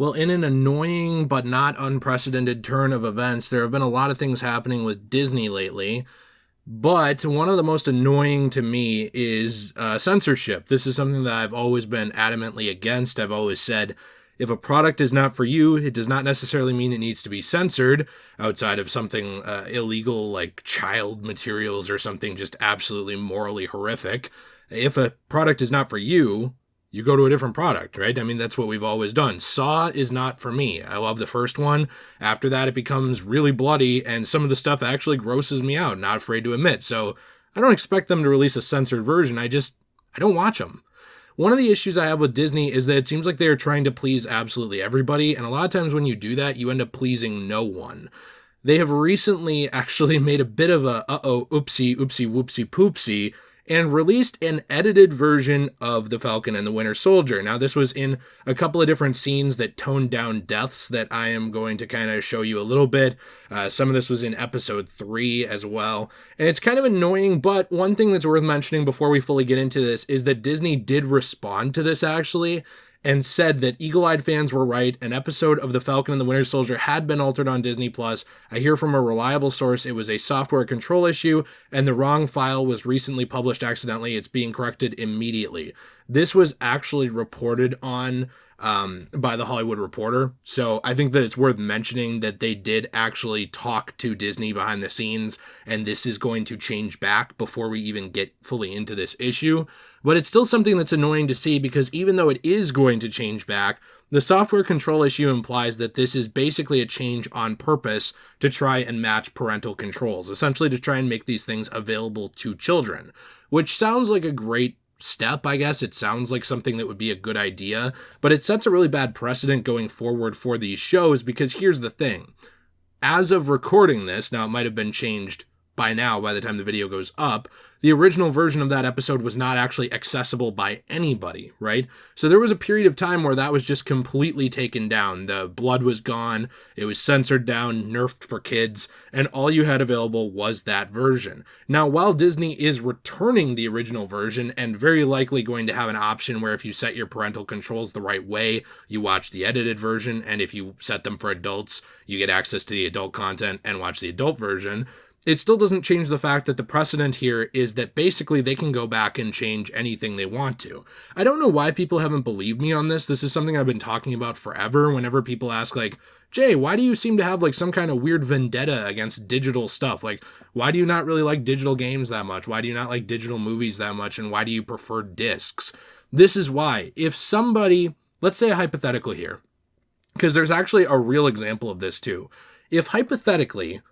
Well, in an annoying but not unprecedented turn of events, there have been a lot of things happening with Disney lately. But one of the most annoying to me is censorship. This is something that I've always been adamantly against. I've always said if a product is not for you, it does not necessarily mean it needs to be censored outside of something illegal like child materials or something just absolutely morally horrific. If a product is not for you, you go to a different product, right? I mean, that's what we've always done. Saw is not for me. I love the first one. After that, it becomes really bloody, and some of the stuff actually grosses me out, not afraid to admit. So I don't expect them to release a censored version. I don't watch them. One of the issues I have with Disney is that it seems like they are trying to please absolutely everybody, and a lot of times when you do that, you end up pleasing no one. They have recently actually made a bit of a oopsie, whoopsie, poopsie, and released an edited version of The Falcon and the Winter Soldier. Now, this was in a couple of different scenes that toned down deaths that I am going to kind of show you a little bit. Some of this was in episode 3 as well. And it's kind of annoying, but one thing that's worth mentioning before we fully get into this is that Disney did respond to this, actually, and said that eagle-eyed fans were right. An episode of The Falcon and the Winter Soldier had been altered on Disney+. I hear from a reliable source it was a software control issue, and the wrong file was recently published accidentally. It's being corrected immediately. This was actually reported on by the Hollywood Reporter, so I think that it's worth mentioning that they did actually talk to Disney behind the scenes, and this is going to change back before we even get fully into this issue. But it's still something that's annoying to see because even though it is going to change back, the software control issue implies that this is basically a change on purpose to try and match parental controls, essentially to try and make these things available to children, which sounds like a great step, I guess. It sounds like something that would be a good idea, but it sets a really bad precedent going forward for these shows because here's the thing. As of recording this, now it might have been changed by now, by the time the video goes up, the original version of that episode was not actually accessible by anybody, right? So there was a period of time where that was just completely taken down. The blood was gone, it was censored down, nerfed for kids, and all you had available was that version. Now, while Disney is returning the original version and very likely going to have an option where if you set your parental controls the right way, you watch the edited version, and if you set them for adults, you get access to the adult content and watch the adult version, it still doesn't change the fact that the precedent here is that basically they can go back and change anything they want to. I don't know why people haven't believed me on this. This is something I've been talking about forever. Whenever people ask, like, Jay, why do you seem to have like some kind of weird vendetta against digital stuff? Like, why do you not really like digital games that much? Why do you not like digital movies that much? And why do you prefer discs? This is why. If somebody, let's say a hypothetical here, because there's actually a real example of this too. If hypothetically,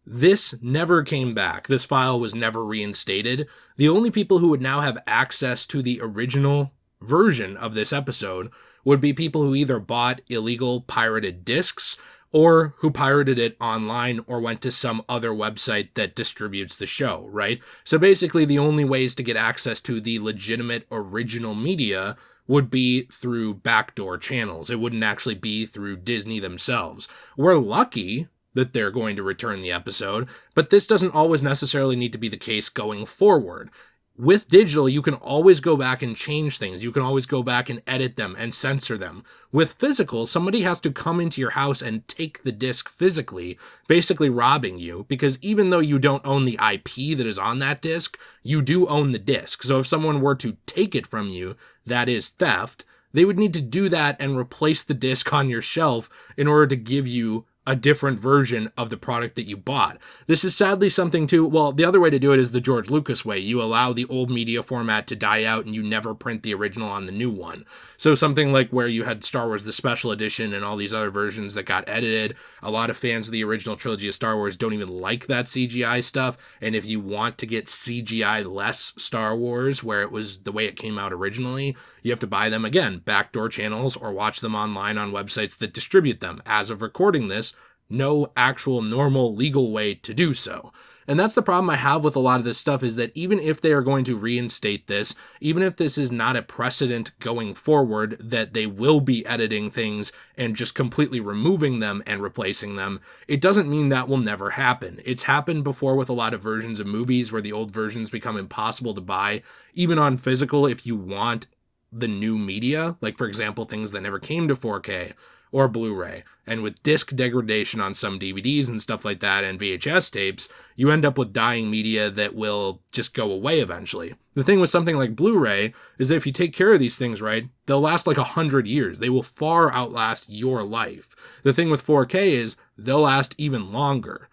this never came back, this file was never reinstated, the only people who would now have access to the original version of this episode would be people who either bought illegal pirated discs or who pirated it online or went to some other website that distributes the show, right? So basically the only ways to get access to the legitimate original media would be through backdoor channels. It wouldn't actually be through Disney themselves. We're lucky that they're going to return the episode, but this doesn't always necessarily need to be the case going forward. With digital, you can always go back and change things. You can always go back and edit them and censor them. With physical, somebody has to come into your house and take the disc physically, basically robbing you, because even though you don't own the IP that is on that disc, you do own the disc. So if someone were to take it from you, that is theft. They would need to do that and replace the disc on your shelf in order to give you a different version of the product that you bought. This is sadly something too, well, the other way to do it is the George Lucas way. You allow the old media format to die out and you never print the original on the new one. So something like where you had Star Wars the Special Edition and all these other versions that got edited. A lot of fans of the original trilogy of Star Wars don't even like that CGI stuff. And if you want to get CGI less Star Wars, where it was the way it came out originally, you have to buy them again, backdoor channels, or watch them online on websites that distribute them. As of recording this, no actual normal legal way to do so. And that's the problem I have with a lot of this stuff, is that even if they are going to reinstate this, even if this is not a precedent going forward that they will be editing things and just completely removing them and replacing them, it doesn't mean that will never happen. It's happened before with a lot of versions of movies where the old versions become impossible to buy, even on physical if you want the new media, like for example, things that never came to 4K, or Blu-ray. And with disc degradation on some DVDs and stuff like that and VHS tapes, you end up with dying media that will just go away eventually. The thing with something like Blu-ray is that if you take care of these things right, they'll last like 100 years. They will far outlast your life. The thing with 4K is they'll last even longer.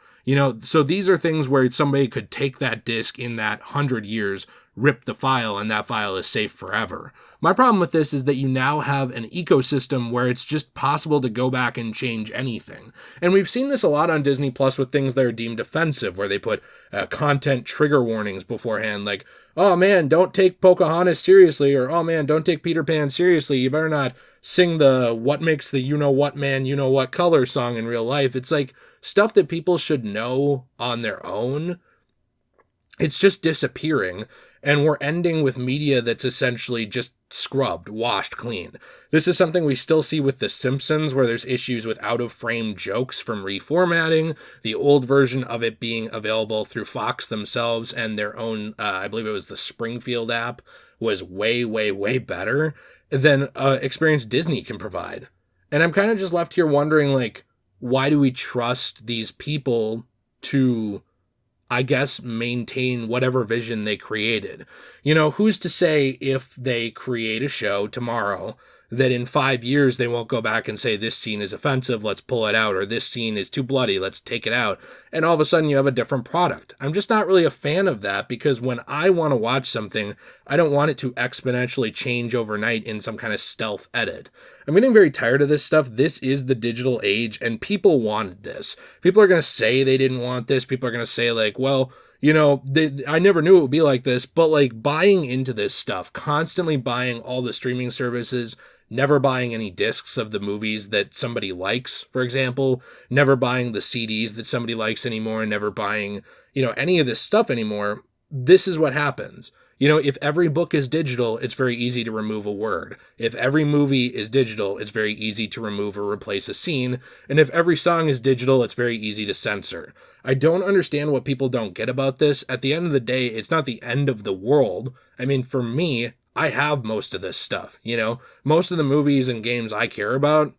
So these are things where somebody could take that disc in that 100 years, rip the file, and that file is safe forever. My problem with this is that you now have an ecosystem where it's just possible to go back and change anything. And we've seen this a lot on Disney Plus with things that are deemed offensive, where they put content trigger warnings beforehand, like, oh man, don't take Pocahontas seriously, or oh man, don't take Peter Pan seriously. You better not sing the what makes the you-know-what man, you-know-what color song in real life. It's like stuff that people should know on their own. It's just disappearing, and we're ending with media that's essentially just scrubbed, washed clean. This is something we still see with The Simpsons, where there's issues with out-of-frame jokes from reformatting, the old version of it being available through Fox themselves and their own, I believe it was the Springfield app, was way, way, way better than experience Disney can provide. And I'm kind of just left here wondering, like, why do we trust these people to, I guess, maintain whatever vision they created? Who's to say if they create a show tomorrow that in 5 years they won't go back and say this scene is offensive, let's pull it out, or this scene is too bloody, let's take it out, and all of a sudden you have a different product. I'm just not really a fan of that, because when I want to watch something, I don't want it to exponentially change overnight in some kind of stealth edit. I'm getting very tired of this stuff. This is the digital age, and people wanted this. People are going to say they didn't want this. People are going to say, like, well, I never knew it would be like this, but like buying into this stuff, constantly buying all the streaming services, never buying any discs of the movies that somebody likes, for example, never buying the CDs that somebody likes anymore, never buying, any of this stuff anymore. This is what happens. If every book is digital, it's very easy to remove a word. If every movie is digital, it's very easy to remove or replace a scene. And if every song is digital, it's very easy to censor. I don't understand what people don't get about this. At the end of the day, it's not the end of the world. I mean, for me, I have most of this stuff. Most of the movies and games I care about,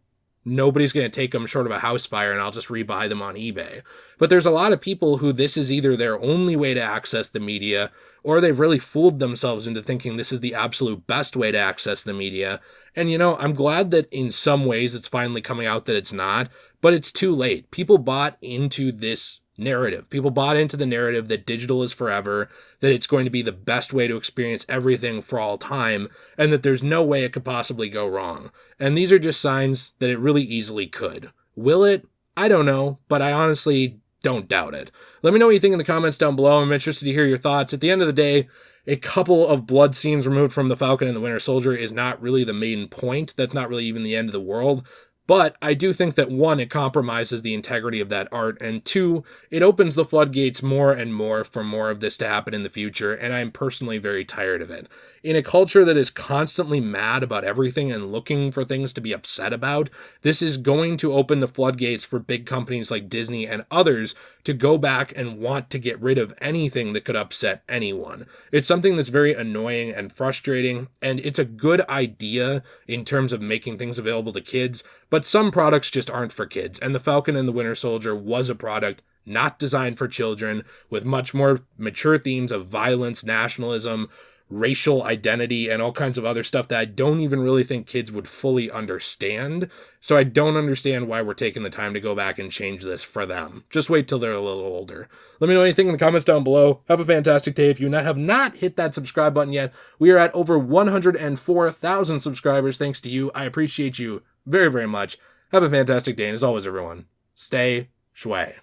nobody's going to take them short of a house fire, and I'll just rebuy them on eBay. But there's a lot of people who this is either their only way to access the media, or they've really fooled themselves into thinking this is the absolute best way to access the media. And, I'm glad that in some ways it's finally coming out that it's not, but it's too late. People bought into this narrative. People bought into the narrative that digital is forever, that it's going to be the best way to experience everything for all time, and that there's no way it could possibly go wrong. And these are just signs that it really easily could. Will it? I don't know, but I honestly don't doubt it. Let me know what you think in the comments down below. I'm interested to hear your thoughts. At the end of the day, a couple of blood scenes removed from the Falcon and the Winter Soldier is not really the main point. That's not really even the end of the world. But I do think that, one, it compromises the integrity of that art, and two, it opens the floodgates more and more for more of this to happen in the future, and I'm personally very tired of it. In a culture that is constantly mad about everything and looking for things to be upset about, this is going to open the floodgates for big companies like Disney and others to go back and want to get rid of anything that could upset anyone. It's something that's very annoying and frustrating, and it's a good idea in terms of making things available to kids, but some products just aren't for kids, and The Falcon and the Winter Soldier was a product not designed for children, with much more mature themes of violence, nationalism, racial identity, and all kinds of other stuff that I don't even really think kids would fully understand. So I don't understand why we're taking the time to go back and change this for them. Just wait till they're a little older. Let me know anything in the comments down below. Have a fantastic day. If you have not hit that subscribe button yet, we are at over 104,000 subscribers. Thanks to you. I appreciate you very, very much. Have a fantastic day. And as always, everyone, stay shway.